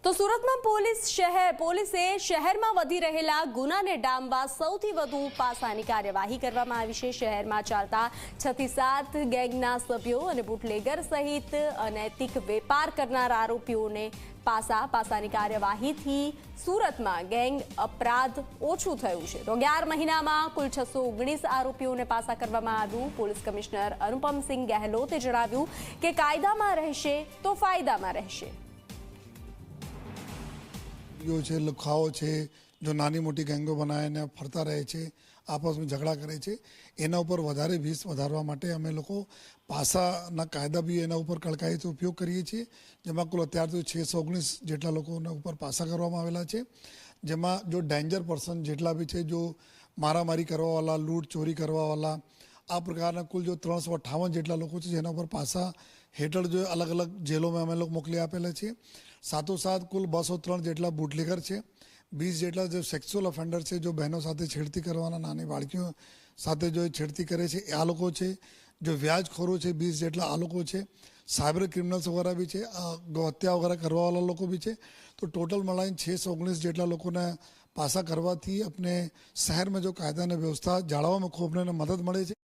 તો સુરતમાં પોલીસે શહેરમાં વધી રહેલા ગુનાને ડામવા સૌથી વધુ પાસાની કાર્યવાહી કરવામાં આવી છે। શહેરમાં ચાલતા 6 થી 7 ગેંગના સભ્યો અને બુટલેગર સહિત અનૈતિક વેપાર કરનાર આરોપીઓને પાસાની કાર્યવાહીથી સુરતમાં ગેંગ અપરાધ ઓછું થયું છે। તો 11 મહિનામાં કુલ 619 આરોપીઓને પાસા કરવામાં આવ્યું। પોલીસ કમિશનર અનુપમસિંહ ગહેલોતે જણાવ્યું કે કાયદામાં રહેશે તો ફાયદામાં રહેશે। છે લુખાઓ છે जो નાની મોટી ગેંગો બનાવીને ફરતા રહે છે, આપસમાં ઝઘડા કરે છે, એના ઉપર વધારે ભીસ વધારવા માટે અમે લોકો પાસાના કાયદા બી એના ઉપર કડકાઈથી ઉપયોગ કરીએ છીએ। જેમાં કુલ અત્યાર સુધી 619 જેટલા લોકોના ઉપર પાસા કરવામાં આવેલા છે। જેમાં જો ડેન્જર પર્સન જેટલા બી છે, જો મારામારી કરવાવાળા, લૂંટ ચોરી કરવાવાળા, આ પ્રકારના કુલ જો 358 જેટલા લોકો છે જેના ઉપર પાસા હેઠળ જો અલગ અલગ જેલોમાં અમે લોકો મોકલી આપેલા છે। સાથોસાથ કુલ 203 જેટલા બુટલેગર છે, 20 જેટલા જો સેક્સ્યુઅલ ઓફેન્ડર છે, જો બહેનો સાથે છેડતી કરવાના, નાની બાળકીઓ સાથે જો છેડતી કરે છે આ લોકો છે। જો વ્યાજખોરો છે 20 જેટલા આ લોકો છે। સાયબર ક્રિમિનલ્સ વગેરે બી છે, હત્યા વગેરે કરવાવાળા લોકો બી છે। તો ટોટલ મળીને 619 જેટલા લોકોને પાસા કરવાથી આપણે શહેરમાં જો કાયદા અને વ્યવસ્થા જાળવવામાં ખૂબ મદદ મળે છે।